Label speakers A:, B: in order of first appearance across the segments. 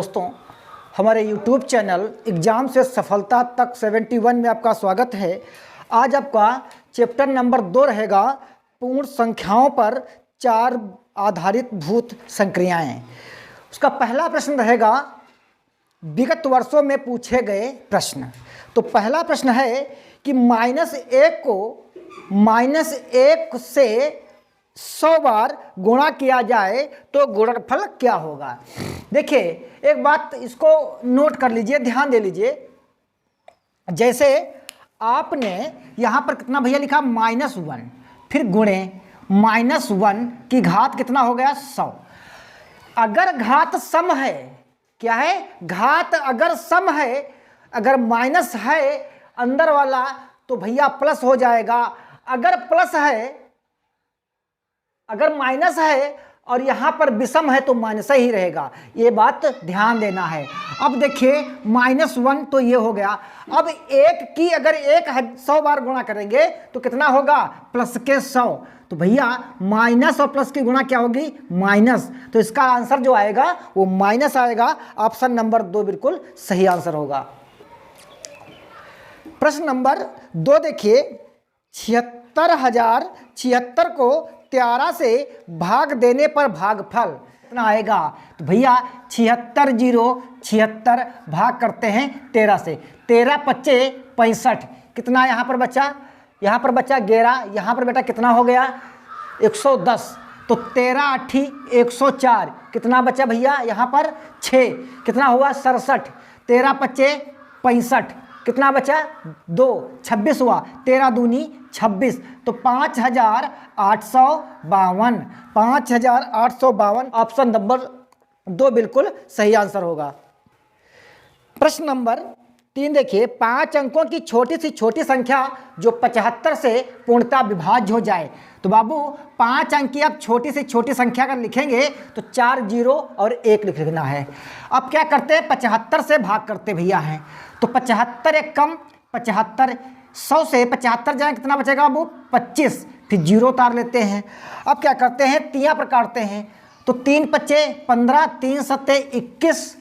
A: दोस्तों, हमारे YouTube channel exam से सफलता तक 71 में आपका स्वागत है। आज आपका चैप्टर नंबर 2 रहेगा पूर्ण संख्याओं पर चार आधारित भूत संक्रियाएं। उसका पहला प्रश्न रहेगा विगत वर्षों में पूछे गए प्रश्न। तो पहला प्रश्न है कि -1 को -1 से 100 बार गुणा किया जाए तो गुणनफल क्या होगा। देखिए, एक बात इसको नोट कर लीजिए, ध्यान दे लीजिए। जैसे आपने यहाँ पर कितना भैया लिखा -1, फिर गुणे -1 की घात कितना हो गया 100। अगर घात सम है, क्या है, घात अगर सम है, अगर माइनस है अंदर वाला तो भैया प्लस हो जाएगा। अगर प्लस है, अगर माइनस है और यहाँ पर विषम है तो माइनस ही रहेगा। ये बात ध्यान देना है। अब देखिए -1 तो ये हो गया। अब एक की अगर 100 बार गुणा करेंगे तो कितना होगा, प्लस के 100। तो भैया माइनस और प्लस की गुणा क्या होगी, माइनस। तो इसका आंसर जो आएगा वो माइनस आएगा। ऑप्शन नंबर 2 बिल्कुल सही आंसर होगा। प्रश्न नंबर 2 देखिए, 76,076 को 13 से भाग देने पर भागफल कितना आएगा। तो भैया 76,076 भाग करते हैं 13 से। 13 पच्चे 65, कितना यहाँ पर बचा, यहाँ पर बचा 11, यहाँ पर बेटा कितना हो गया 110। तो 13 8 104, कितना बचा भैया यहाँ पर 6, कितना हुआ 67। 13 पच्चे 65, कितना बचा 2, 26 हुआ। 13 दूनी 26, तो 5,852, 5,852 ऑप्शन नंबर 2 बिल्कुल सही आंसर होगा। प्रश्न नंबर 3 देखिए, 5 अंकों की छोटी से छोटी संख्या जो 75 से पूर्णतः विभाज्य हो जाए। तो बाबू 5 अंक की आप छोटी से छोटी संख्या अगर लिखेंगे तो 4 0 और 1 लिखना है। अब क्या करते हैं, 75 से भाग करते भैया हैं। तो 75 एक कम 75, 100 से 75 जाए कितना बचेगा बाबू 25, फिर 0 उतार लेते हैं। अब क्या करते हैं, तियां पर काटते हैं। तो 3 पच्चे 15, 3 सत्ते 21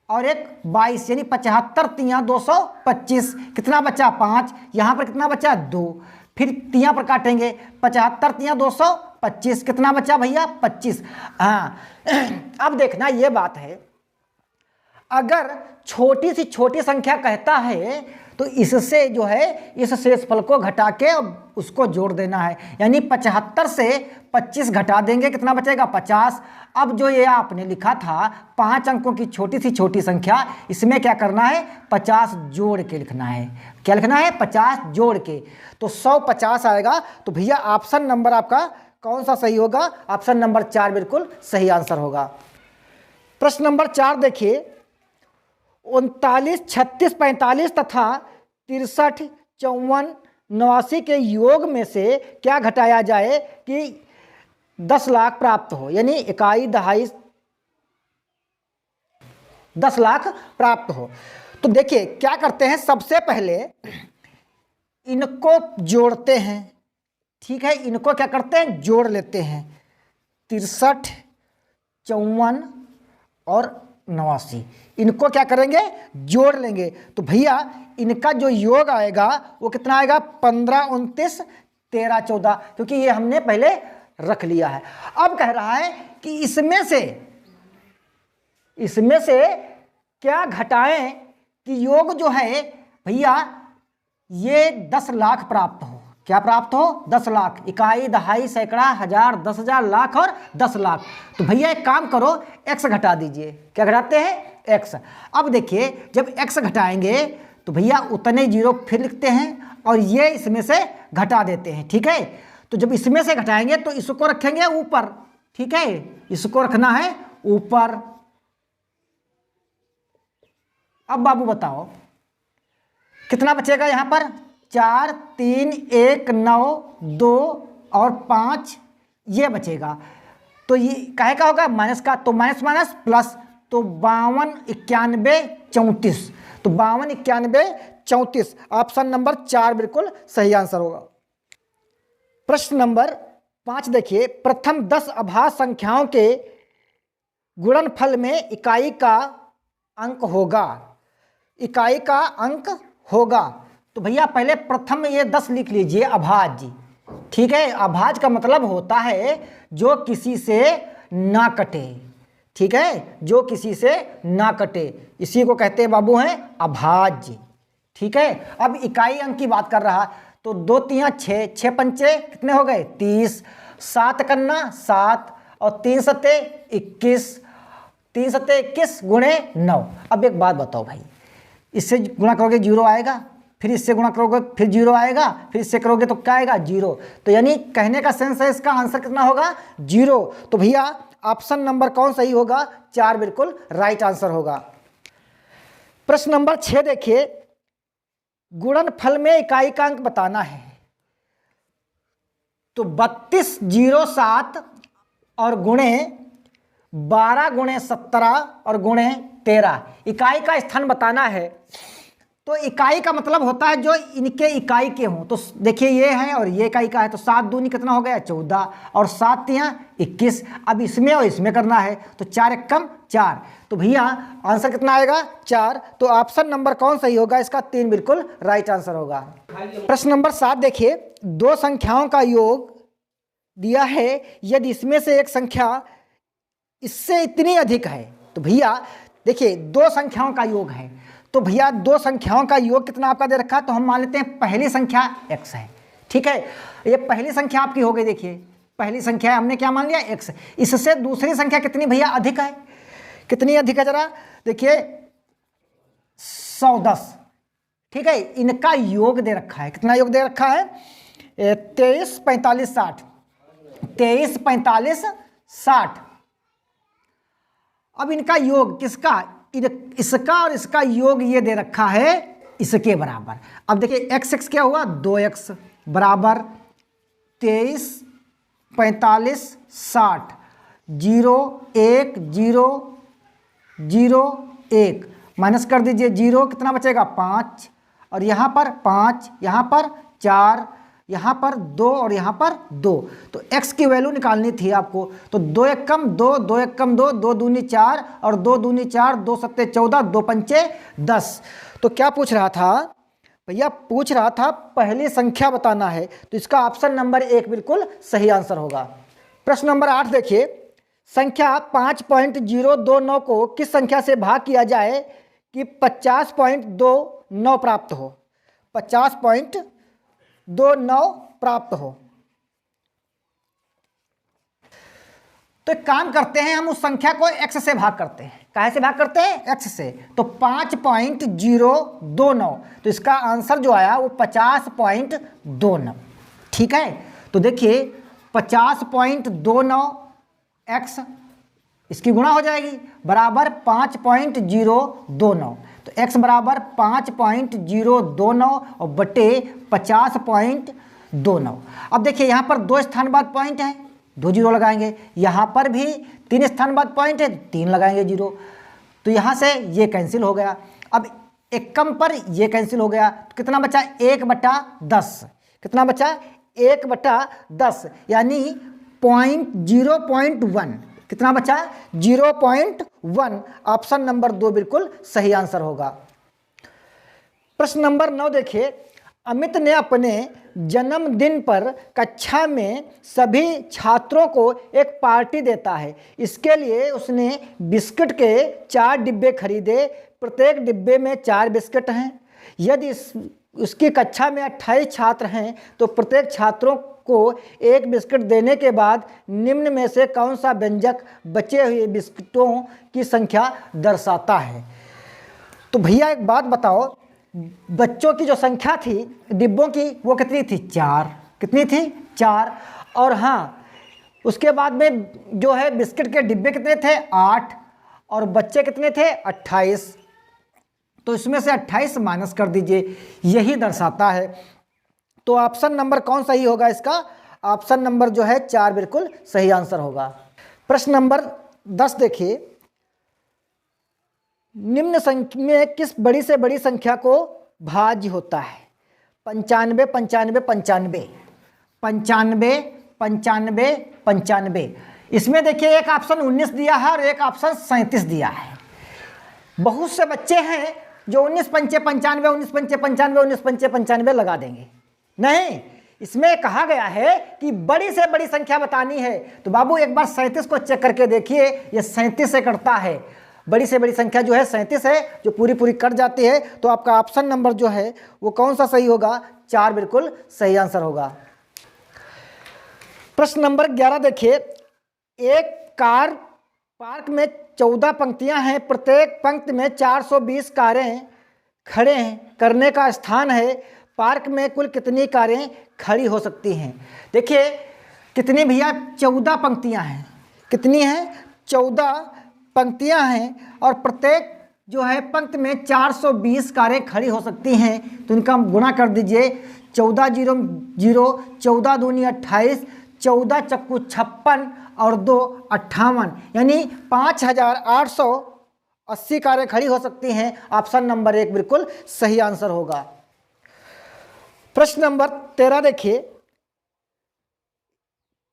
A: और 1 22, यानी 75 तियां 225, कितना बचा 5, यहाँ पर कितना बचा 2, फिर तियां पर काटेंगे। 75 तियां 225, कितना बचा भैया 25। हाँ, अब देखना ये बात है, अगर छोटी सी छोटी संख्या कहता है तो इससे जो है इस शेषफल को घटा के उसको जोड़ देना है। यानी 75 से 25 घटा देंगे, कितना बचेगा 50। अब जो ये आपने लिखा था 5 अंकों की छोटी सी छोटी संख्या, इसमें क्या करना है 50 जोड़ के लिखना है। क्या लिखना है 50 जोड़ के। तो 150 आएगा। तो भैया ऑप्शन नंबर आपका कौन सा सही होगा, ऑप्शन नंबर 4 बिल्कुल सही आंसर होगा। प्रश्न नंबर 4 देखिए, 39 36 45 तथा 63 54 89 के योग में से क्या घटाया जाए कि 10 लाख प्राप्त हो। यानी इकाई दहाई 10 लाख प्राप्त हो। तो देखिए क्या करते हैं, सबसे पहले इनको जोड़ते हैं। ठीक है, इनको क्या करते हैं, जोड़ लेते हैं। 63 54 और 89 इनको क्या करेंगे, जोड़ लेंगे। तो भैया इनका जो योग आएगा वो कितना आएगा 15 29 13 14, क्योंकि ये हमने पहले रख लिया है। अब कह रहा है कि इसमें से क्या घटाएं कि योग जो है भैया ये 10 लाख प्राप्त हो। क्या प्राप्त हो, 10 लाख। इकाई दहाई सैकड़ा हजार 10,000 लाख और 10 लाख। तो भैया एक काम करो, x घटा दीजिए। क्या घटाते हैं, x। अब देखिए जब x घटाएंगे तो भैया उतने 0 फिर लिखते हैं और ये इसमें से घटा देते हैं। ठीक है, तो जब इसमें से घटाएंगे तो इसको रखेंगे ऊपर। ठीक है, इसको रखना है ऊपर। अब बाबू बताओ कितना बचेगा यहाँ पर, 4 3 1 9 2 और 5 ये बचेगा। तो ये काहे का होगा, माइनस का। तो माइनस माइनस प्लस, तो 52 91 34। तो 52 91 34 ऑप्शन नंबर 4 बिल्कुल सही आंसर होगा। प्रश्न नंबर 5 देखिए, प्रथम 10 अभाज्य संख्याओं के गुणनफल में इकाई का अंक होगा, इकाई का अंक होगा। तो भैया पहले प्रथम ये 10 लिख लीजिए, अभाज्य। ठीक है, अभाज्य का मतलब होता है जो किसी से ना कटे। ठीक है, जो किसी से ना कटे, इसी को कहते हैं बाबू हैं अभाज्य। ठीक है, अब इकाई अंक की बात कर रहा, तो 2 तिया 6, 6 पंचे कितने हो गए 30, 7 कन्ना 7 और 3 सत्ते 21, 3 सत्ते 21 गुणे 9। अब एक बात बताओ भाई, इससे गुणा करोगे 0 आएगा, फिर इससे गुणा करोगे फिर 0 आएगा, फिर इससे करोगे तो क्या आएगा 0। तो यानी कहने का सेंस है इसका आंसर कितना होगा 0। तो भैया ऑप्शन नंबर कौन सही होगा 4 बिल्कुल राइट आंसर होगा। प्रश्न नंबर 6 देखिए, गुणनफल में इकाई का अंक बताना है। तो 32 0 7 और गुणे 12 गुणे 17 और गुणे 13 इकाई का स्थान बताना है। तो इकाई का मतलब होता है जो इनके इकाई के हों। तो देखिए ये है और ये इकाई का है, तो 7 दूनी कितना हो गया 14 और 7 तियां 21। अब इसमें और इसमें करना है, तो 4 एकम 4। तो भैया आंसर कितना आएगा 4। तो ऑप्शन नंबर कौन सही होगा इसका 3 बिल्कुल राइट आंसर होगा। प्रश्न नंबर 7 देखिए, 2 संख्याओं का योग दिया है, यदि इसमें से एक संख्या इससे इतनी अधिक है। तो भैया देखिए 2 संख्याओं का योग है, तो भैया 2 संख्याओं का योग कितना आपका दे रखा है, तो हम मान लेते हैं पहली संख्या x है। ठीक है, ये पहली संख्या आपकी हो गई। देखिए पहली संख्या है, हमने क्या मान लिया x। इससे दूसरी संख्या कितनी भैया अधिक है, कितनी अधिक है जरा देखिए 110। ठीक है, इनका योग दे रखा है, कितना योग दे रखा है 23 45 60, 23 45 60। अब इनका योग किसका, इसका और इसका योग ये दे रखा है इसके बराबर। अब देखिए x क्या हुआ 2x बराबर 23 45 60, 0 1 0 0 1 माइनस कर दीजिए 0, कितना बचेगा 5 और यहाँ पर 5, यहाँ पर 4, यहाँ पर 2 और यहाँ पर 2। तो x की वैल्यू निकालनी थी आपको। तो 2 एकम 2, 2 एकम 2, 2 दूनी 4 और 2 दूनी 4, 2 सत्ते 14, 2 पंचे 10। तो क्या पूछ रहा था भैया, पूछ रहा था पहली संख्या बताना है, तो इसका ऑप्शन नंबर 1 बिल्कुल सही आंसर होगा। प्रश्न नंबर 8 देखिए, संख्या 5.029 को किस संख्या से भाग किया जाए कि 50.29 प्राप्त हो, 50.29 प्राप्त हो। तो एक काम करते हैं, हम उस संख्या को x से भाग करते हैं। काहे से भाग करते हैं x से। तो 5.029, तो इसका आंसर जो आया वो 50.29। ठीक है, तो देखिए 50.29 x इसकी गुणा हो जाएगी बराबर 5.029। तो x बराबर 5.029 और बटे 50.29। अब देखिए यहाँ पर 2 स्थान बाद पॉइंट है, 2 जीरो लगाएंगे। यहाँ पर भी 3 स्थान बाद पॉइंट है, 3 लगाएंगे जीरो। तो यहाँ से ये कैंसिल हो गया। अब एकम पर ये कैंसिल हो गया, तो कितना बचा 1/10। कितना बचा 1/10 यानी 0.1। कितना बचा 0.1। ऑप्शन नंबर 2 बिल्कुल सही आंसर होगा। प्रश्न नंबर 9 देखिए, अमित ने अपने जन्मदिन पर कक्षा में सभी छात्रों को एक पार्टी देता है। इसके लिए उसने बिस्किट के 4 डिब्बे खरीदे, प्रत्येक डिब्बे में 4 बिस्किट हैं। यदि उसकी कक्षा में 28 छात्र हैं तो प्रत्येक छात्रों को 1 बिस्किट देने के बाद निम्न में से कौन सा व्यंजक बचे हुए बिस्किटों की संख्या दर्शाता है। तो भैया एक बात बताओ, बच्चों की जो संख्या थी डिब्बों की वो कितनी थी 4। कितनी थी 4। और हाँ उसके बाद में जो है बिस्किट के डिब्बे कितने थे 8 और बच्चे कितने थे 28। तो इसमें से 28 माइनस कर दीजिए, यही दर्शाता है। तो ऑप्शन नंबर कौन सही होगा इसका, ऑप्शन नंबर जो है 4 बिल्कुल सही आंसर होगा। प्रश्न नंबर 10 देखिए, निम्न संख्या में किस बड़ी से बड़ी संख्या को भाज्य होता है। 95 95 95 95 95 95। इसमें देखिए एक ऑप्शन 19 दिया है और एक ऑप्शन 37 दिया है। बहुत से बच्चे हैं जो 19 पंचे 95, 19 पंचे 95, 19 पंचे 95 लगा देंगे। नहीं, इसमें कहा गया है कि बड़ी से बड़ी संख्या बतानी है। तो बाबू एक बार 37 को चेक करके देखिए, ये 37 से कटता है। बड़ी से बड़ी संख्या जो है 37 है, जो पूरी पूरी कट जाती है। तो आपका ऑप्शन नंबर जो है वो कौन सा सही होगा? 4 बिल्कुल सही आंसर होगा। प्रश्न नंबर 11 देखिए, एक कार पार्क में 14 पंक्तियां हैं, प्रत्येक पंक्ति में 420 कारें खड़े करने का स्थान है। पार्क में कुल कितनी कारें खड़ी हो सकती हैं? देखिए कितनी भैया, 14 पंक्तियां हैं। कितनी हैं? 14 पंक्तियां हैं और प्रत्येक जो है पंक्ति में 420 कारें खड़ी हो सकती हैं। तो इनका गुणा कर दीजिए, 14 0 0, 14 दूनी 28, 14 चक्कू 56 और 2 58, यानी 5880 कारें खड़ी हो सकती हैं। ऑप्शन नंबर 1 बिल्कुल सही आंसर होगा। प्रश्न नंबर 13 देखिए,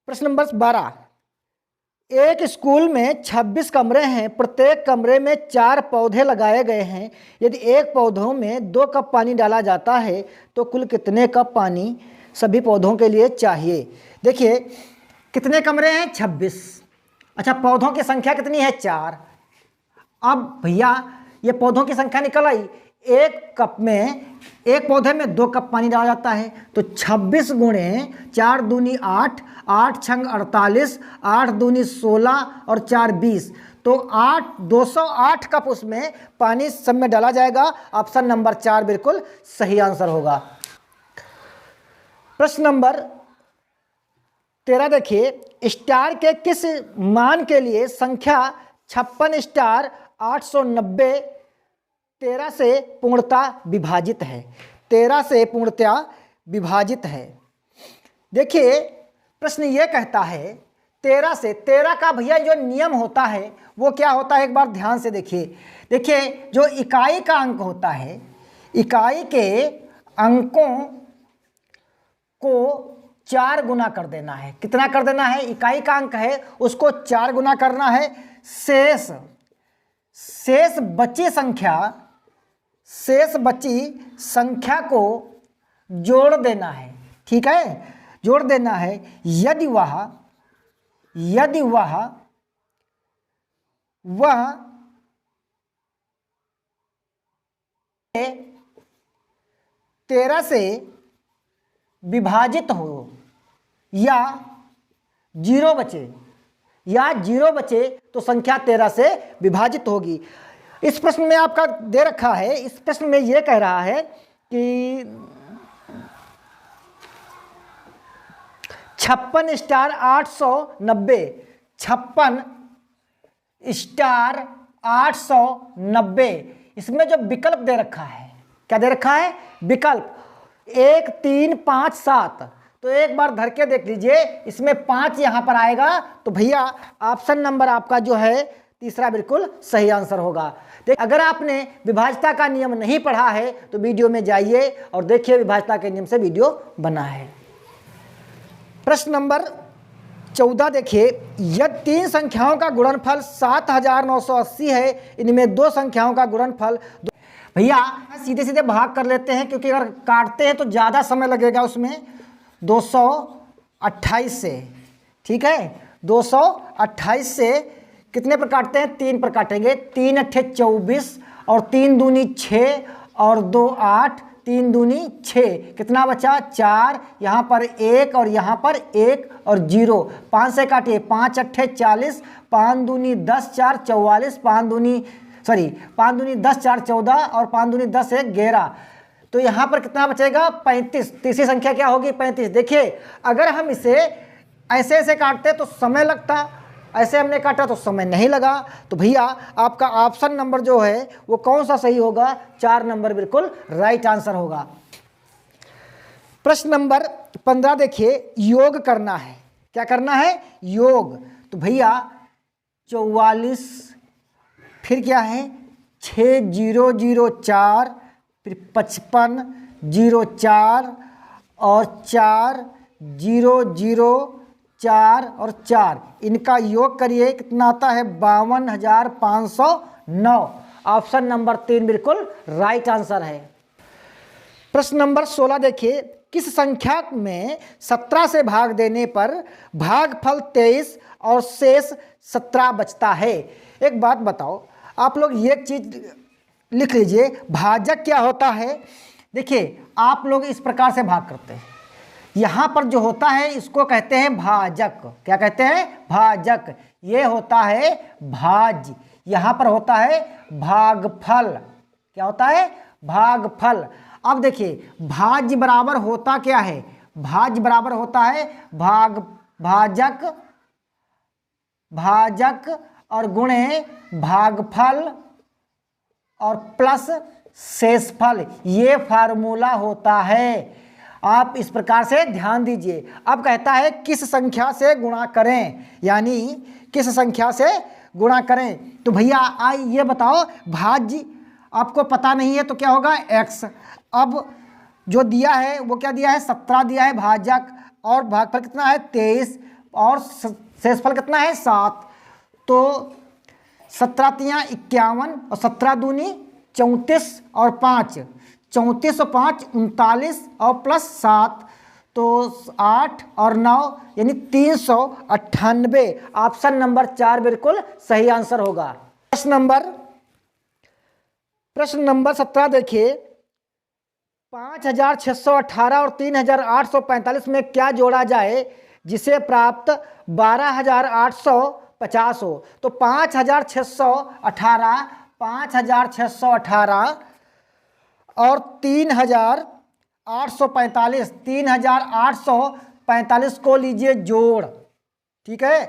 A: प्रश्न नंबर 12, एक स्कूल में 26 कमरे हैं, प्रत्येक कमरे में 4 पौधे लगाए गए हैं। यदि एक पौधों में 2 कप पानी डाला जाता है तो कुल कितने कप पानी सभी पौधों के लिए चाहिए? देखिए कितने कमरे हैं? 26। अच्छा, पौधों की संख्या कितनी है? 4। अब भैया ये पौधों की संख्या निकल आई। एक कप में, एक पौधे में 2 कप पानी डाला जाता है, तो 26 गुणे 4 दूनी 8, 8 छंग 48, 8 दूनी 16 और 4 20, तो 208 कप उसमें पानी सब में डाला जाएगा। ऑप्शन नंबर 4 बिल्कुल सही आंसर होगा। प्रश्न नंबर 13 देखिए, स्टार के किस मान के लिए संख्या 56 स्टार 890 13 से पूर्णतः विभाजित है? 13 से पूर्णतः विभाजित है। देखिए प्रश्न ये कहता है 13 से, 13 का भैया जो नियम होता है वो क्या होता है? एक बार ध्यान से देखिए। देखिए जो इकाई का अंक होता है, इकाई के अंकों को 4 गुना कर देना है। कितना कर देना है? इकाई का अंक है उसको 4 गुना करना है। शेष बची संख्या को जोड़ देना है। ठीक है, जोड़ देना है। यदि वह 13 से विभाजित हो या 0 बचे तो संख्या 13 से विभाजित होगी। इस प्रश्न में आपका दे रखा है, इस प्रश्न में यह कह रहा है कि 56 स्टार 890, 56 स्टार 890, इसमें जो विकल्प दे रखा है, क्या दे रखा है? विकल्प 1 3 5 7। तो एक बार धर के देख लीजिए, इसमें 5 यहां पर आएगा। तो भैया ऑप्शन नंबर आपका जो है तीसरा बिल्कुल सही आंसर होगा। अगर आपने विभाज्यता का नियम नहीं पढ़ा है तो वीडियो में जाइए और देखिए विभाज्यता के नियम से वीडियो बना है। प्रश्न नंबर 14 देखिए, यदि 3 संख्याओं का गुणनफल 7980 है, इनमें 2 संख्याओं का गुणनफल, भैया सीधे सीधे भाग कर लेते हैं क्योंकि अगर काटते हैं तो ज़्यादा समय लगेगा उसमें। 228 से, ठीक है, 228 से कितने पर काटते हैं? 3 पर काटेंगे। 3 अट्ठे 24 और 3 दूनी 6 और 2 8, 3 दूनी 6, कितना बचा? 4, यहाँ पर 1 और यहाँ पर 1 और 0, 5 से काटिए। 5 अट्ठे 40, 5 दूनी 10 4 44, 5 दूनी 10 4 14 और 5 दूनी 10 1 11। तो यहाँ पर कितना बचेगा? 35। तीसरी संख्या क्या होगी? 35। देखिए अगर हम इसे ऐसे ऐसे काटते तो समय लगता, ऐसे हमने काटा तो समय नहीं लगा। तो भैया आपका ऑप्शन नंबर जो है वो कौन सा सही होगा? 4 नंबर बिल्कुल राइट आंसर होगा। प्रश्न नंबर 15 देखिए, योग करना है। क्या करना है? योग। तो भैया 44, फिर क्या है? 6004, फिर 55 04 और 4 0 4 और 4, इनका योग करिए, कितना आता है? 52,509। ऑप्शन नंबर 3 बिल्कुल राइट आंसर है। प्रश्न नंबर 16 देखिए, किस संख्या में 17 से भाग देने पर भागफल 23 और शेष 17 बचता है। एक बात बताओ, आप लोग ये चीज लिख लीजिए, भाजक क्या होता है। देखिए आप लोग इस प्रकार से भाग करते हैं, यहाँ पर जो होता है इसको कहते हैं भाजक। क्या कहते हैं? भाजक। ये होता है भाज्य, यहाँ पर होता है भागफल। क्या होता है? भागफल। अब देखिए भाज्य बराबर होता क्या है? भाज्य बराबर होता है भाजक, भाजक और गुणे भागफल और प्लस शेषफल। ये फार्मूला होता है। आप इस प्रकार से ध्यान दीजिए। अब कहता है किस संख्या से गुणा करें, यानी किस संख्या से गुणा करें। तो भैया ये बताओ, भाज्य आपको पता नहीं है तो क्या होगा? x। अब जो दिया है वो क्या दिया है? 17 दिया है भाजक, और भागफल कितना है? 23, और शेषफल कितना है? 7। तो 17 तियाँ 51 और 17 दूनी 34 और 5, 34 और 5 39 और प्लस 7, तो 8 और 9 यानी 398। ऑप्शन नंबर 4 बिल्कुल सही आंसर होगा। प्रश्न नंबर 17 देखिए, 5618 और 3845 में क्या जोड़ा जाए जिसे प्राप्त 12850 हो। तो 5618 और 3845 को लीजिए जोड़। ठीक है,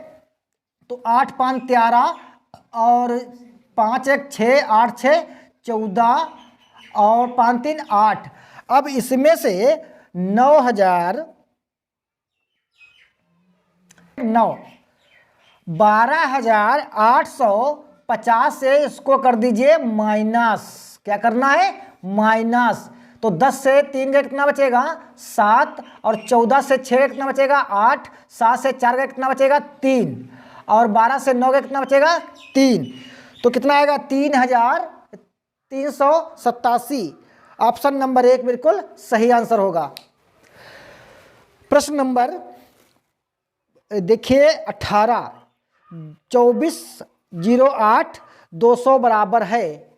A: तो 8 5 13 और 5 1 6, 8 6 14 और 5 3 8। अब इसमें से 12,850 से इसको कर दीजिए माइनस। क्या करना है? माइनस। तो 10 से 3 का कितना बचेगा? 7, और 14 से 6 का कितना बचेगा? 8, 7 से 4 का कितना बचेगा? 3, और 12 से 9 का कितना बचेगा? 3। तो कितना आएगा? 3387। ऑप्शन नंबर 1 बिल्कुल सही आंसर होगा। प्रश्न नंबर देखिए 18, 2408 200 बराबर है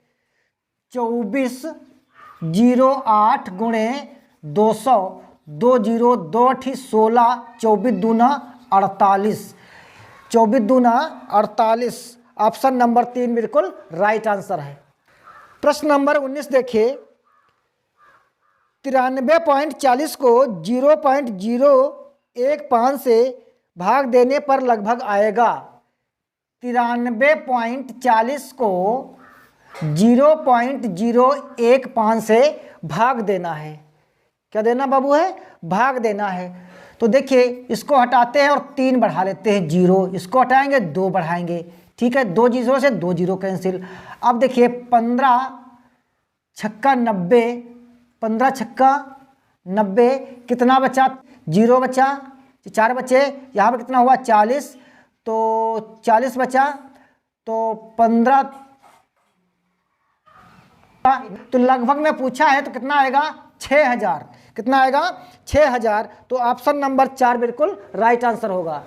A: 2408 गुणे 200, 20 2 16, 24 दूना 48, 24 दूना 48। ऑप्शन नंबर 3 बिल्कुल राइट आंसर है। प्रश्न नंबर 19 देखिए, 93.40 को 0.015 से भाग देने पर लगभग आएगा। 93.40 को 0.015 से भाग देना है। क्या देना बाबू है? भाग देना है। तो देखिए इसको हटाते हैं और 3 बढ़ा लेते हैं 0, इसको हटाएंगे 2 बढ़ाएंगे। ठीक है, 2 0 से 2 0 कैंसिल। अब देखिए 15 छक्का 90, 15 छक्का 90, कितना बचा? 0 बचा, 4 बचे। यहाँ पर कितना हुआ? 40, तो 40 बचा, तो 15, तो लगभग में पूछा है तो कितना आएगा? 6000। कितना आएगा? 6000। तो ऑप्शन नंबर 4 बिल्कुल राइट आंसर होगा।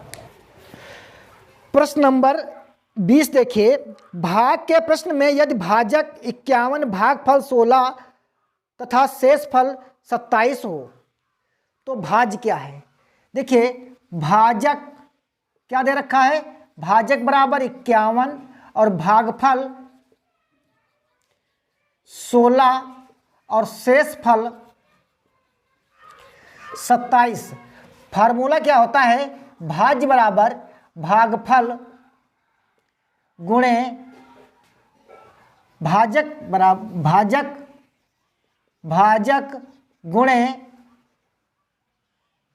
A: प्रश्न नंबर 20 देखिए, भाग के प्रश्न में यदि भाजक 51, भागफल 16 तथा शेषफल 27 हो तो भाज्य क्या है? देखिए भाजक क्या दे रखा है? भाजक बराबर 51 और भागफल 16 और शेषफल 27। फार्मूला क्या होता है? भाज्य बराबर भागफल गुणे भाजक बराबर भाजक गुणे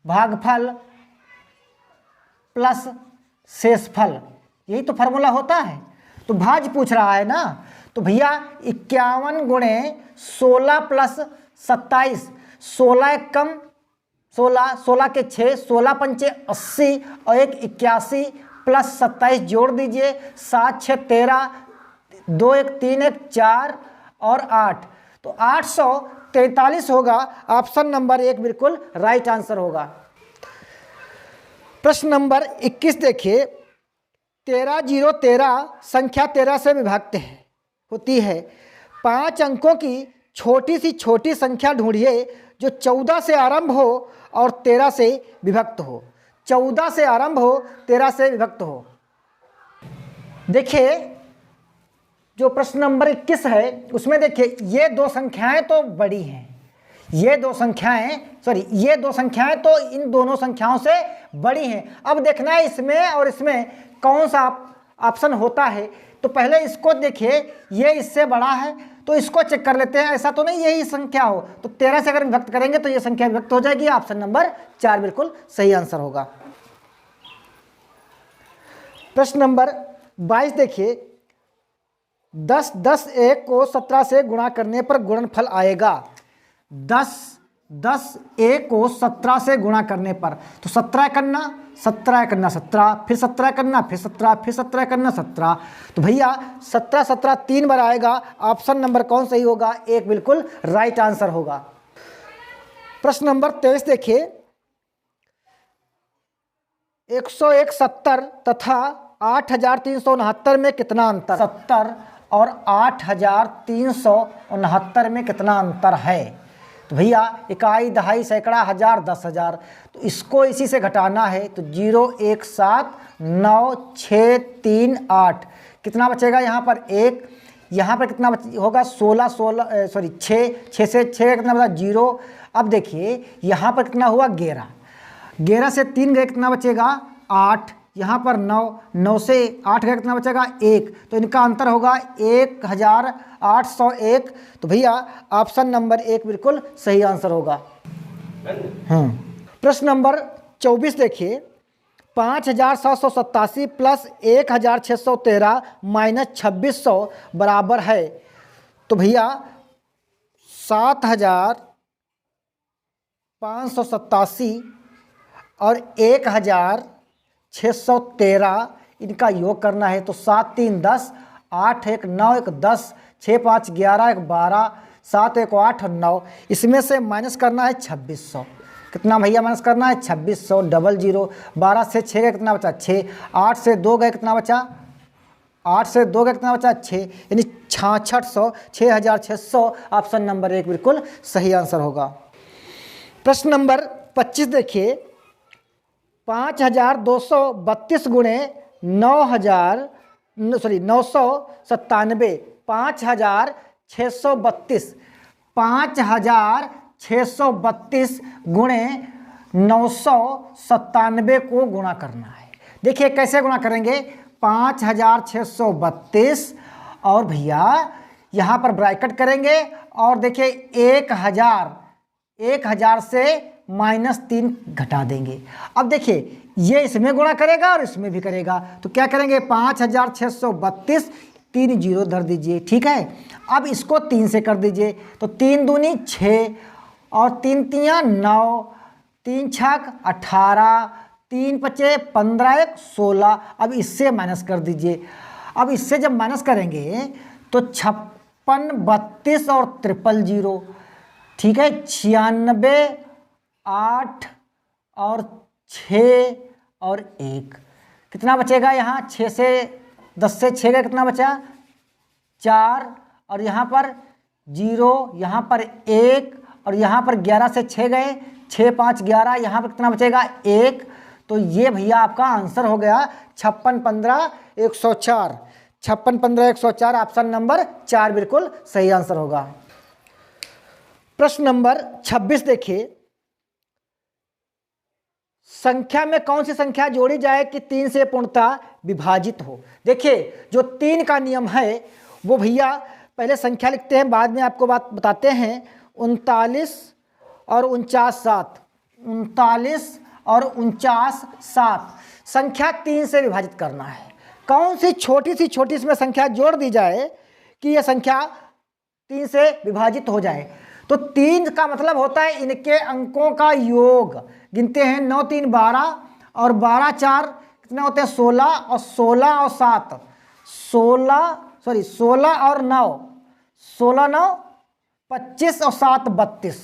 A: भागफल प्लस शेषफल। यही तो फार्मूला होता है। तो भाज्य पूछ रहा है ना, तो भैया 51 गुणे 16 प्लस 27, 16 एक कम 16, 16 के 6, 16 पंचे 80 और 1 81 प्लस 27 जोड़ दीजिए, 7 6 13, 2 1 3 1 4 और 8, तो 843 होगा। ऑप्शन नंबर 1 बिल्कुल राइट आंसर होगा। प्रश्न नंबर 21 देखिए, 13 0 13 संख्या 13 से विभक्त होती है। 5 अंकों की छोटी सी छोटी संख्या ढूंढिए जो 14 से आरंभ हो और 13 से विभक्त हो। 14 से आरंभ हो, 13 से विभक्त हो। देखिए जो प्रश्न नंबर 21 है उसमें देखिए ये दो संख्याएं तो बड़ी हैं, ये दो संख्याएं तो इन दोनों संख्याओं से बड़ी हैं। अब देखना है इसमें और इसमें कौन सा ऑप्शन होता है। तो पहले इसको देखिए, ये इससे बड़ा है तो इसको चेक कर लेते हैं। ऐसा तो नहीं यही संख्या हो, तो 13 से अगर विभक्त करेंगे तो ये संख्या विभक्त हो जाएगी। ऑप्शन नंबर 4 बिल्कुल सही आंसर होगा। प्रश्न नंबर 22 देखिए, 10 10 1 को 17 से गुणा करने पर गुणनफल आएगा। 10 10 1 को 17 से गुणा करने पर, तो 17 करना 17 करना 17, फिर 17 करना, फिर 17, फिर 17 करना 17, तो भैया 17 17 3 बार आएगा। ऑप्शन नंबर कौन सही होगा? 1 बिल्कुल राइट आंसर होगा। प्रश्न नंबर 23 देखिए, 101 70 तथा 8369 में कितना अंतर? 70 और 8369 में कितना अंतर है? तो भैया इकाई, दहाई, सैकड़ा, हजार, 10,000, तो इसको इसी से घटाना है। तो 0 1 7 9 6 3 8, कितना बचेगा यहाँ पर? 1। यहाँ पर कितना होगा? 16 6 से 6 कितना बचा? 0। अब देखिए यहाँ पर कितना हुआ? 11। 11 से 3 गए, कितना बचेगा? 8। यहाँ पर 9, 9 से 8 गए, कितना बचेगा? 1। तो इनका अंतर होगा 1801। तो भैया ऑप्शन नंबर 1 बिल्कुल सही आंसर होगा। प्रश्न नंबर 24 देखिए, 5787 प्लस 1613 माइनस 2600 बराबर है। तो भैया 7587 और 1613 इनका योग करना है। तो 7 3 10, 8 1 9 1 10, 6 5 11 1 12, 7 1 8 और 9, इसमें से माइनस करना है 2600। कितना भैया माइनस करना है? 2600। 00 12 से 6 गए, कितना बचा? 6। 8 से 2 गए, कितना बचा? 8 से 2 गए, कितना बचा? 6, यानी 6600, 6600। ऑप्शन नंबर 1 बिल्कुल सही आंसर होगा। प्रश्न नंबर 25 देखिए, 5232 गुणे 997, 5632 5632 गुणे 997 को गुणा करना है। देखिए कैसे गुणा करेंगे? 5632 और भैया यहाँ पर ब्रैकेट करेंगे और देखिए 1000 से -3 घटा देंगे। अब देखिए ये इसमें गुणा करेगा और इसमें भी करेगा, तो क्या करेंगे? 5632, 3 0 धर दीजिए, ठीक है। अब इसको 3 से कर दीजिए, तो 3 दूनी 6 और 3 तियाँ 9, 3 छक 18, 3 पचे 15 1 16। अब इससे माइनस कर दीजिए। अब इससे जब माइनस करेंगे तो 56 32 और 000, ठीक है। 96 8 और 6 और 1, कितना बचेगा यहाँ? 6 से 10 से 6 का कितना बचा? 4, और यहाँ पर 0, यहाँ पर 1, और यहाँ पर 11 से 6 गए, 6 5 11, यहाँ पर कितना बचेगा? 1। तो ये भैया आपका आंसर हो गया 56 15 104। 56 15 104 ऑप्शन नंबर 4 बिल्कुल सही आंसर होगा। प्रश्न नंबर 26 देखिए, संख्या में कौन सी संख्या जोड़ी जाए कि 3 से पूर्णतः विभाजित हो? देखिए जो 3 का नियम है वो भैया पहले संख्या लिखते हैं, बाद में आपको बात बताते हैं। 39 और 49 7, 39 और 49 7 संख्या 3 से विभाजित करना है। कौन सी छोटी इसमें संख्या जोड़ दी जाए कि यह संख्या 3 से विभाजित हो जाए? तो 3 का मतलब होता है इनके अंकों का योग। गिनते हैं 9 3 12 और 12 4 कितने होते हैं? 16, और 16 और 7 16 सॉरी 16 और 9, 16 9 25 और 7 32,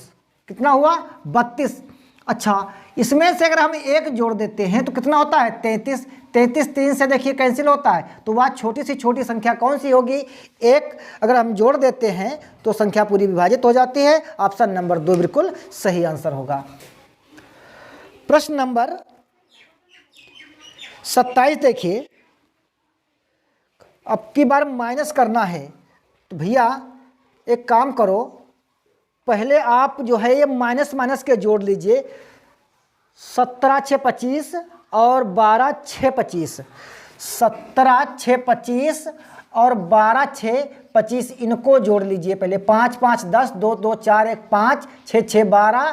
A: कितना हुआ 32। अच्छा, इसमें से अगर हम एक जोड़ देते हैं तो कितना होता है 33। 33 3 से देखिए कैंसिल होता है, तो वह छोटी से छोटी संख्या कौन सी होगी, एक अगर हम जोड़ देते हैं तो संख्या पूरी विभाजित हो जाती है। ऑप्शन नंबर 2 बिल्कुल सही आंसर होगा। प्रश्न नंबर 27 देखिए, अब की बार माइनस करना है तो भैया एक काम करो, पहले आप जो है ये माइनस माइनस के जोड़ लीजिए। 17 6 25 और 12 6 25, 17 6 25 और 12 6 25 इनको जोड़ लीजिए पहले। 5 5 10, 2 2 4 1 5, 6 6 12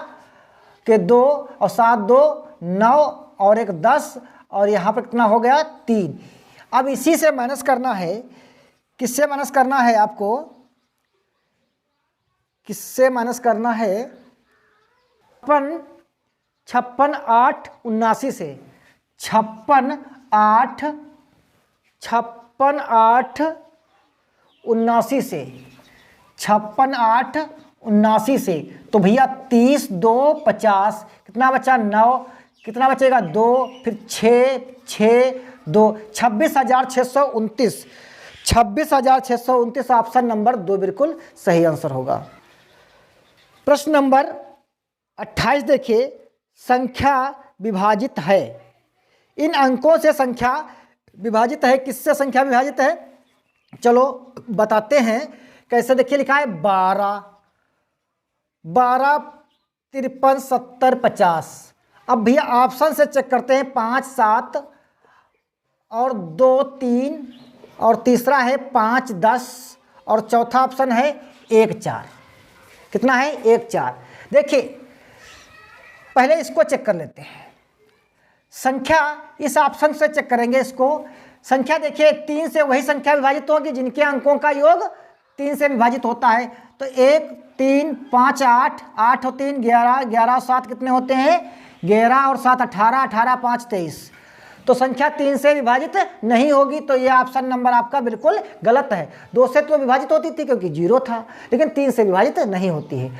A: के 2 और 7 2 9 और 1 10 और यहाँ पर कितना हो गया 3। अब इसी से माइनस करना है, किससे माइनस करना है आपको, किससे माइनस करना है 56 8 79 से, 56 8 79 से, 56 8 79 से, तो भैया 30 2 50, कितना बचा 9, कितना बचेगा 2, फिर 6 6 2, 26,629, 26,629 ऑप्शन नंबर 2 बिल्कुल सही आंसर होगा। प्रश्न नंबर 28 देखिए, संख्या विभाजित है, इन अंकों से संख्या विभाजित है, किससे संख्या विभाजित है चलो बताते हैं कैसे। देखिए लिखा है 12 12 53 70 50। अब भैया ऑप्शन से चेक करते हैं, 5 7 और 2 3 और तीसरा है 5 10 और चौथा ऑप्शन है 1 4, कितना है 1 4। देखिए पहले इसको चेक कर लेते हैं, संख्या इस ऑप्शन से चेक करेंगे इसको। संख्या देखिए 3 से वही संख्या विभाजित होगी जिनके अंकों का योग 3 से विभाजित होता है, तो 1 3 5 8, 8 और 3 11, 11 और 7 कितने होते हैं 11 और 7 18, 18 5 23, तो संख्या 3 से विभाजित नहीं होगी, तो ये ऑप्शन नंबर आपका बिल्कुल गलत है। 2 से तो विभाजित होती थी क्योंकि 0 था, लेकिन 3 से विभाजित नहीं होती है।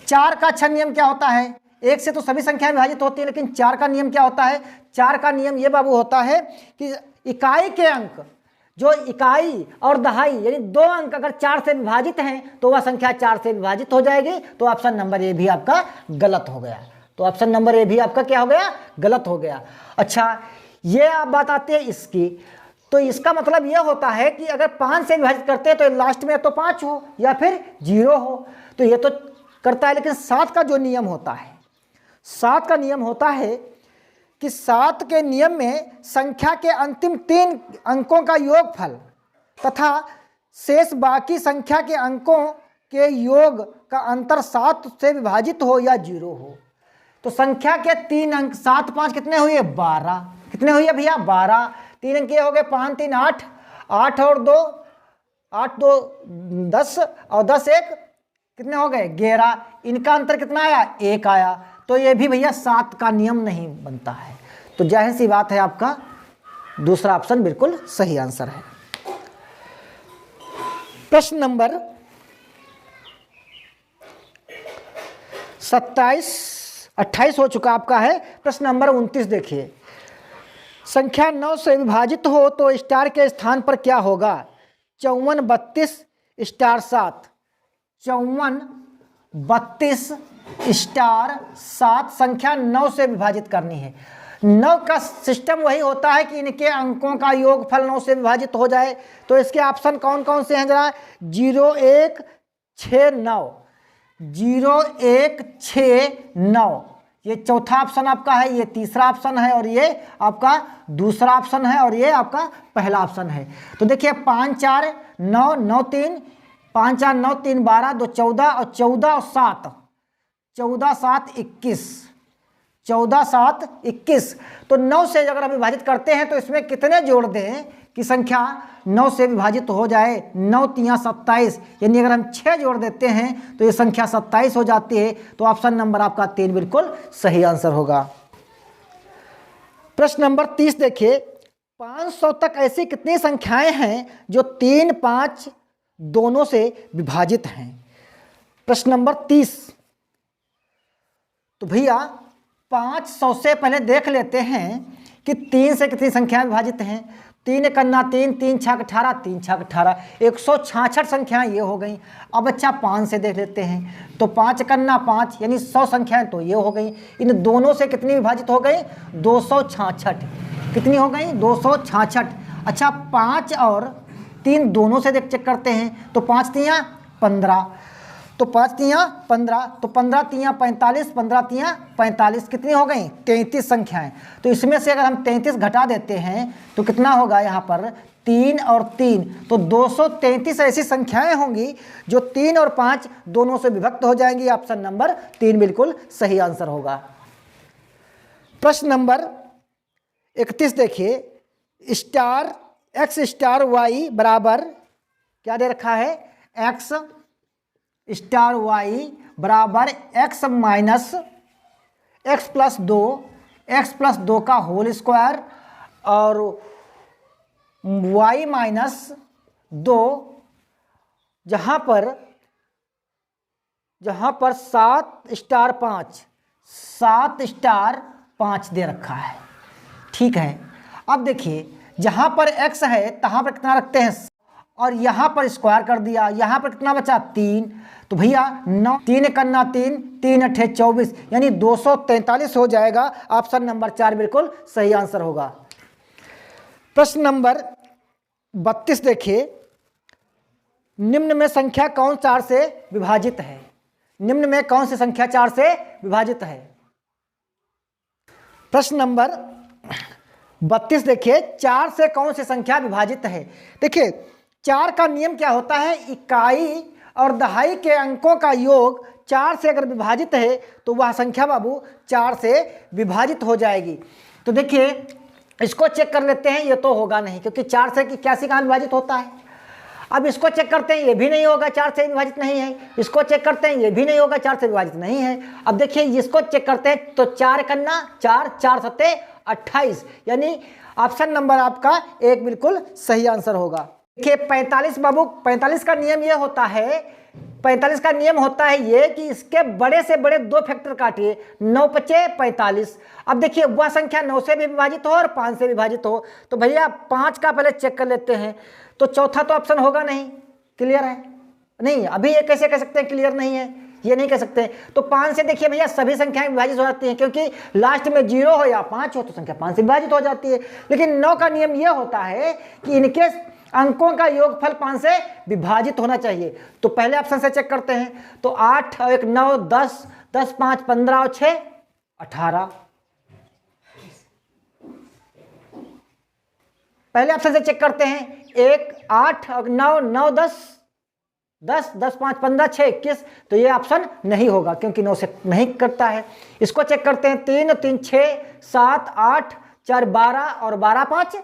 A: 4 का अच्छा नियम क्या होता है, 1 से तो सभी संख्याएं विभाजित होती है, लेकिन 4 का नियम क्या होता है, 4 का नियम ये बाबू होता है कि इकाई के अंक, जो इकाई और दहाई यानी 2 अंक अगर 4 से विभाजित हैं तो वह संख्या 4 से विभाजित हो जाएगी, तो ऑप्शन नंबर ए भी आपका गलत हो गया। तो ऑप्शन नंबर ए भी आपका क्या हो गया, गलत हो गया। अच्छा, ये आप बात आती है इसकी, तो इसका मतलब यह होता है कि अगर 5 से विभाजित करते हैं तो लास्ट में तो 5 हो या फिर 0 हो, तो ये तो करता है। लेकिन 7 का जो नियम होता है, 7 का नियम होता है कि 7 के नियम में संख्या के अंतिम 3 अंकों का योगफल तथा शेष बाकी संख्या के अंकों के योग का अंतर 7 से विभाजित हो या 0 हो। तो संख्या के 3 अंक 7 5 कितने हुए 12, कितने हुए भैया 12, 3 अंक ये हो गए 5 3 8, 8 और 2 8 2 10 और 10 1 कितने हो गए 11, इनका अंतर कितना आया 1 आया, तो ये भी भैया 7 का नियम नहीं बनता है। तो जाहिर सी बात है आपका दूसरा ऑप्शन बिल्कुल सही आंसर है। प्रश्न नंबर 28 हो चुका आपका है। प्रश्न नंबर 29 देखिए, संख्या 9 से विभाजित हो तो स्टार के स्थान पर क्या होगा, 54 32 स्टार 7, 54 32 स्टार 7 संख्या 9 से विभाजित करनी है। 9 का सिस्टम वही होता है कि इनके अंकों का योगफल 9 से विभाजित हो जाए, तो इसके ऑप्शन कौन कौन से हैं जरा, 0 1 6 9, 0 1 6 9, ये चौथा ऑप्शन आपका है, ये तीसरा ऑप्शन है और ये आपका दूसरा ऑप्शन है और ये आपका पहला ऑप्शन है। तो देखिए 5 4 9 9 3, 5 4 9 3 12 2 14 और 14 और 7, 14 7 21, 14 7 21। तो 9 से अगर हम विभाजित करते हैं तो इसमें कितने जोड़ दें कि संख्या 9 से विभाजित हो जाए, 9 3 27, यानी अगर हम 6 जोड़ देते हैं तो ये संख्या 27 हो जाती है। तो ऑप्शन नंबर आपका 3 बिल्कुल सही आंसर होगा। प्रश्न नंबर 30 देखिए, 500 तक ऐसी कितनी संख्याएं हैं जो 3, 5 दोनों से विभाजित हैं? प्रश्न नंबर 30। तो भैया 500 से पहले देख लेते हैं कि 3 से कितनी संख्याएं विभाजित हैं। 3 कन्ना 3, 3 छक 18, 3 छक 18, 166 संख्याएं ये हो गई। अब अच्छा 5 से देख लेते हैं, तो 5 कन्ना 5 यानी 100 संख्याएं तो ये हो गई। इन दोनों से कितनी विभाजित हो गई? 266। कितनी हो गई? 266। अच्छा 5 और 3 दोनों से देख चेक करते हैं, तो 5 तियाँ 15, तो 5 तियाँ 15, तो 15 तियाँ 45, 15 तियाँ 45, कितनी हो गई? 33 संख्याएं। तो इसमें से अगर हम 33 घटा देते हैं तो कितना होगा यहाँ पर? 3 और 3, तो 233 ऐसी संख्याएं होंगी जो 3 और 5 दोनों से विभक्त हो जाएंगी। ऑप्शन नंबर 3 बिल्कुल सही आंसर होगा। प्रश्न नंबर 31 देखिए, स्टार x स्टार y बराबर क्या दे रखा है? x स्टार y बराबर x minus x plus 2, x plus 2 का होल स्क्वायर और y माइनस 2, जहाँ पर 7 स्टार 5, 7 स्टार 5 दे रखा है। ठीक है, अब देखिए जहाँ पर x है तहाँ पर कितना रखते हैं, और यहाँ पर स्क्वायर कर दिया, यहाँ पर कितना बचा? 3, तो भैया 9, 3 कन्ना 3, 3 अट्ठे 24 यानी 243 हो जाएगा। ऑप्शन नंबर 4 बिल्कुल सही आंसर होगा। प्रश्न नंबर 32 देखिए, निम्न में संख्या कौन 4 से विभाजित है? निम्न में कौन सी संख्या 4 से विभाजित है? प्रश्न नंबर 32 देखिए, 4 से कौन सी संख्या विभाजित है? देखिए 4 का नियम क्या होता है? इकाई और दहाई के अंकों का योग 4 से अगर विभाजित है तो वह संख्या बाबू 4 से विभाजित हो जाएगी। तो देखिए इसको चेक कर लेते हैं, ये तो होगा नहीं क्योंकि 4 से इक्यासी कहाँ विभाजित होता है। अब इसको चेक करते हैं, ये भी नहीं होगा, 4 से विभाजित नहीं है। इसको चेक करते हैं, ये भी नहीं होगा, 4 से विभाजित नहीं है। अब देखिए इसको चेक करते हैं, तो 4 कन्ना 4, 4 सत्ते 28 यानी ऑप्शन नंबर आपका 1 बिल्कुल सही आंसर होगा। देखिए 45 बाबू, 45 का नियम ये होता है, 45 का नियम होता है ये कि इसके बड़े से बड़े 2 फैक्टर काटिए, 9 पचे 45। अब देखिए वह संख्या 9 से भी विभाजित हो और 5 से विभाजित हो, तो भैया 5 का पहले चेक कर लेते हैं। तो चौथा तो ऑप्शन होगा नहीं, क्लियर है? नहीं, अभी ये कैसे कह सकते हैं क्लियर नहीं है? ये नहीं कह सकते। तो 5 से देखिए भैया सभी संख्याएं विभाजित हो जाती हैं, क्योंकि लास्ट में 0 हो या 5 हो तो संख्या 5 से विभाजित हो जाती है। लेकिन 9 का नियम यह होता है कि इनके अंकों का योगफल 5 से विभाजित होना चाहिए। तो पहले ऑप्शन से चेक करते हैं, तो 8 और 1 9, 10, 10 5 15 और 6 18। पहले ऑप्शन से चेक करते हैं, 1 8 और 9 9 10, 10 10 5 15 6 21। तो ये ऑप्शन नहीं होगा क्योंकि 9 से नहीं करता है। इसको चेक करते हैं, 3 3 6 7 8 4 12 और 12 5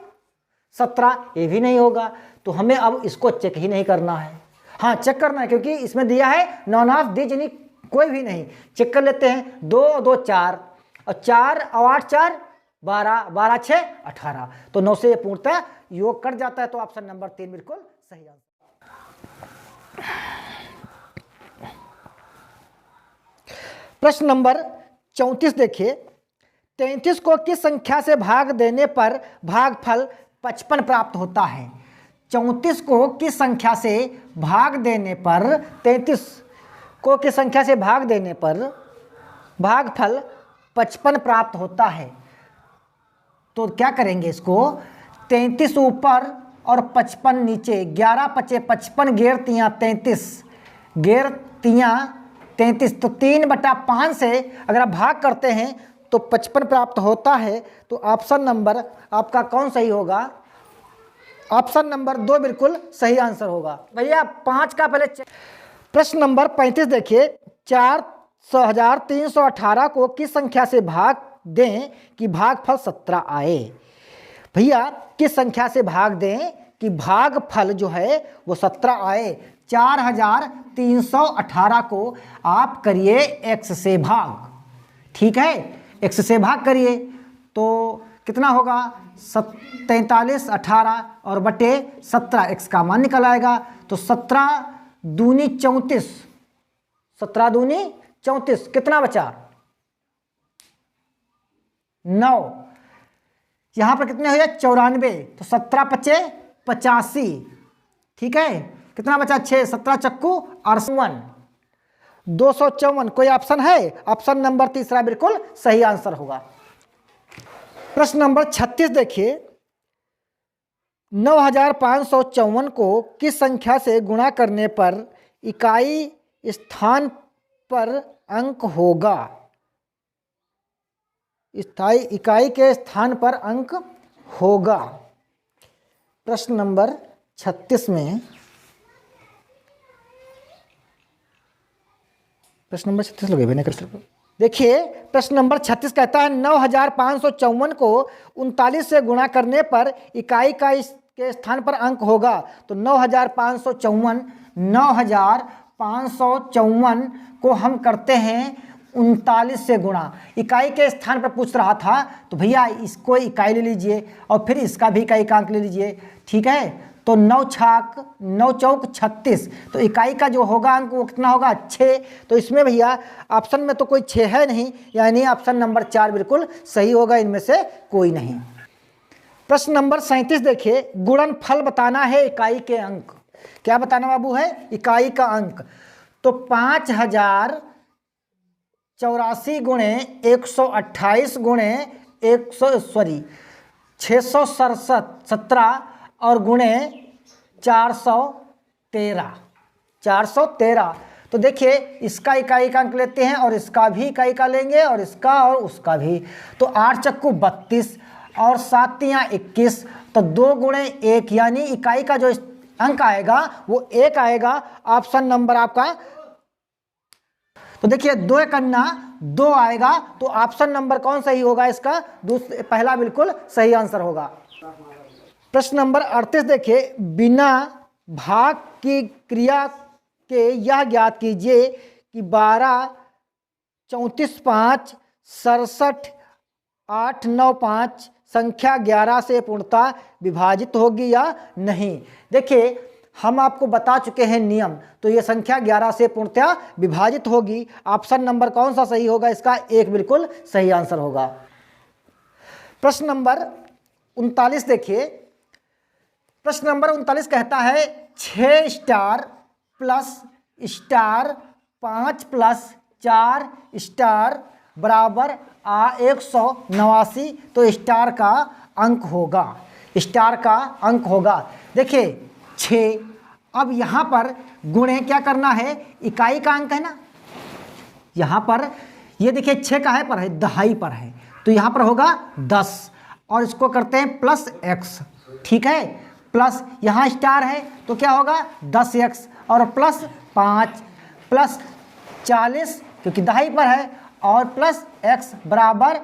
A: 17, ये भी नहीं होगा। तो हमें अब इसको चेक ही नहीं करना है। हाँ चेक करना है क्योंकि इसमें दिया है नॉन ऑफ दिस यानी कोई भी नहीं। चेक कर लेते हैं, 2 2 4 और 4 और 8 4 12, 12 6 18। तो 9 से ये पूर्णतः योग कट जाता है। तो ऑप्शन नंबर 3 बिल्कुल सही आंसर। प्रश्न नंबर 34 देखिए, 33 को किस संख्या से भाग देने पर भागफल 55 प्राप्त होता है? 34 को किस संख्या से भाग देने पर, 33 को किस संख्या से भाग देने पर भागफल 55 प्राप्त होता है? तो क्या करेंगे इसको, 33 ऊपर और 55 नीचे, 11 पचे 55 गेर तियाँ 33, गेर तियाँ 33। तो 3/5 से अगर आप भाग करते हैं तो 55 प्राप्त होता है। तो ऑप्शन नंबर आपका कौन सही होगा? ऑप्शन नंबर 2 बिल्कुल सही आंसर होगा। भैया 5 का पहले प्रश्न नंबर 35 देखिए, 4318 को किस संख्या से भाग दें कि भागफल 17 आए? भैया किस संख्या से भाग दें कि भागफल जो है वो 17 आए? 4318 को आप करिए x से भाग, ठीक है, x से भाग करिए। तो कितना होगा 43, 18 और बटे 17 x का मान निकल आएगा। तो 17 दूनी 34, 17 दूनी 34, कितना बचा 9। यहां पर कितने हुए 94, तो 17 पचे 85, ठीक है। कितना बचा 6, 17 चक्कू 58, 254। कोई ऑप्शन है? ऑप्शन नंबर तीसरा बिल्कुल सही आंसर होगा। प्रश्न नंबर 36 देखिए, 9554 को किस संख्या से गुणा करने पर इकाई स्थान पर अंक होगा? इकाई के स्थान पर अंक होगा। प्रश्न नंबर 36 में, प्रश्न नंबर 36 लगे मैंने कर। देखिए प्रश्न नंबर 36 कहता है 9554 को 39 से गुणा करने पर इकाई का के स्थान पर अंक होगा। तो 9554 को हम करते हैं 39 से गुणा। इकाई के स्थान पर पूछ रहा था तो भैया इसको इकाई ले लीजिए और फिर इसका भी इकाई का अंक ले लीजिए, ठीक है। तो 9 चौक 36, तो इकाई का जो होगा अंक वो कितना होगा 6। तो इसमें भैया ऑप्शन में तो कोई 6 है नहीं, यानी ऑप्शन नंबर 4 बिल्कुल सही होगा, इनमें से कोई नहीं। प्रश्न नंबर 37 देखिए, गुणनफल बताना है इकाई के अंक। क्या बताना बाबू है? इकाई का अंक। तो 5084 गुणे 128 गुणे 667 और गुणे 413। तो देखिए इसका इकाई का अंक लेते हैं और इसका भी इकाई का लेंगे और इसका और उसका भी। तो 8 चक्कू 32 और 7 तियां 21, तो 2 गुणे 1, यानी इकाई का जो अंक आएगा वो 1 आएगा। ऑप्शन नंबर आपका, तो देखिए 2 एकन्ना 2 आएगा। तो ऑप्शन नंबर कौन सही होगा इसका? पहला बिल्कुल सही आंसर होगा। प्रश्न नंबर 38 देखिए, बिना भाग की क्रिया के यह ज्ञात कीजिए कि 12 34 5 67 8 9 5 संख्या 11 से पूर्णतः विभाजित होगी या नहीं। देखिए हम आपको बता चुके हैं नियम, तो ये संख्या 11 से पूर्णतः विभाजित होगी। ऑप्शन नंबर कौन सा सही होगा इसका? 1 बिल्कुल सही आंसर होगा। प्रश्न नंबर 39 देखिए, प्रश्न नंबर 39 कहता है 6 star plus star 5 plus 4 star बराबर 189। तो स्टार का अंक होगा, स्टार का अंक होगा। देखिए 6, अब यहाँ पर गुणे क्या करना है? इकाई का अंक है ना, यहाँ पर ये देखिए 6 काहे पर है? दहाई पर है, तो यहाँ पर होगा 10 और इसको करते हैं प्लस x, ठीक है। प्लस यहाँ स्टार है तो क्या होगा 10x और प्लस 5 प्लस 40 क्योंकि दहाई पर है और प्लस x बराबर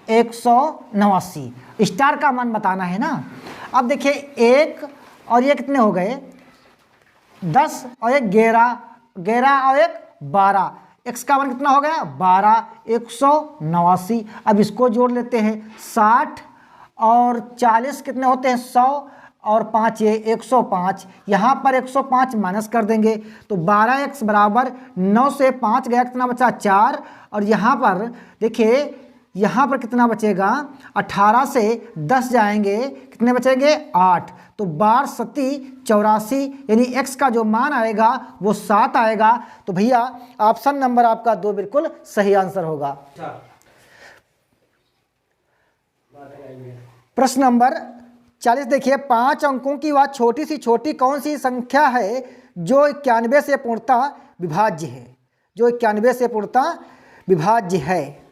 A: 189। स्टार का मान बताना है ना। अब देखिए 1 और ये कितने हो गए 10 और 1 11 और 1 12, x का मान कितना हो गया 12, 189। अब इसको जोड़ लेते हैं 60 और 40 कितने होते हैं 100 और 5 ये 105। यहाँ पर 105 माइनस कर देंगे तो 12x बराबर 9 से 5 गया कितना बचा 4। और यहाँ पर देखिए यहाँ पर कितना बचेगा 18 से 10 जाएंगे कितने बचेंगे 8। तो 12 सती 84 यानी x का जो मान आएगा वो 7 आएगा। तो भैया ऑप्शन नंबर आपका 2 बिल्कुल सही आंसर होगा। प्रश्न नंबर 40 देखिए 5 अंकों की वह छोटी सी छोटी कौन सी संख्या है जो 91 से पूर्णतः विभाज्य है, जो 91 से पूर्णतः विभाज्य है।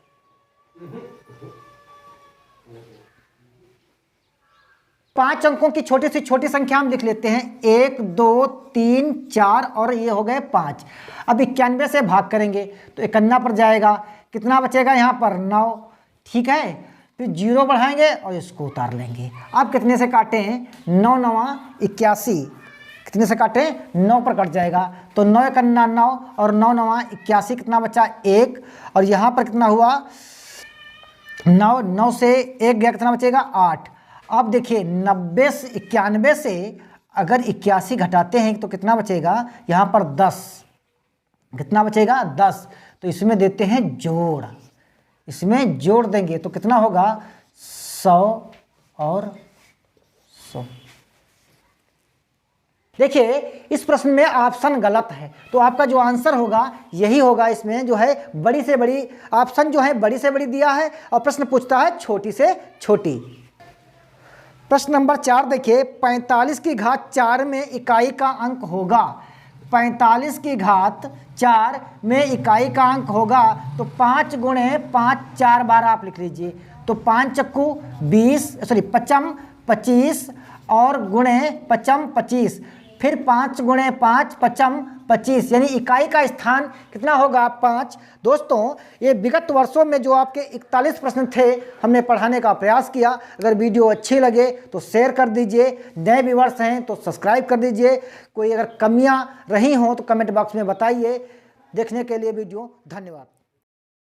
A: पांच अंकों की छोटी सी छोटी संख्या हम लिख लेते हैं 1 2 3 4 और ये हो गए 5। अब 91 से भाग करेंगे तो 51 पर जाएगा, कितना बचेगा यहाँ पर 9, ठीक है। फिर 0 बढ़ाएंगे और इसको उतार लेंगे। अब कितने से काटें 9 9 81, कितने से काटें 9 पर कट जाएगा तो 9 1 9 और 9 9 81 कितना बचा 1 और यहाँ पर कितना हुआ 9, 9 से 1 गया, कितना बचेगा 8। अब देखिए 91 से अगर 81 घटाते हैं तो कितना बचेगा, यहाँ पर 10, कितना बचेगा 10। तो इसमें देते हैं जोड़, इसमें जोड़ देंगे तो कितना होगा 100 और 100। देखिए इस प्रश्न में ऑप्शन गलत है, तो आपका जो आंसर होगा यही होगा। इसमें जो है बड़ी से बड़ी, ऑप्शन जो है बड़ी से बड़ी दिया है और प्रश्न पूछता है छोटी से छोटी। प्रश्न नंबर 4 देखिए, 45 की घात 4 में इकाई का अंक होगा। 45 की घात 4 में इकाई का अंक होगा तो 5 गुणे 5, 4 बार आप लिख लीजिए। तो 5 चक्कू 20, सॉरी 5 25 और गुणे 5 25, फिर 5 गुणे 5 5 25, यानी इकाई का स्थान कितना होगा 5। दोस्तों ये विगत वर्षों में जो आपके 41 प्रश्न थे हमने पढ़ाने का प्रयास किया। अगर वीडियो अच्छी लगे तो शेयर कर दीजिए, नए व्यूअर्स हैं तो सब्सक्राइब कर दीजिए। कोई अगर कमियां रही हों तो कमेंट बॉक्स में बताइए। देखने के लिए वीडियो धन्यवाद।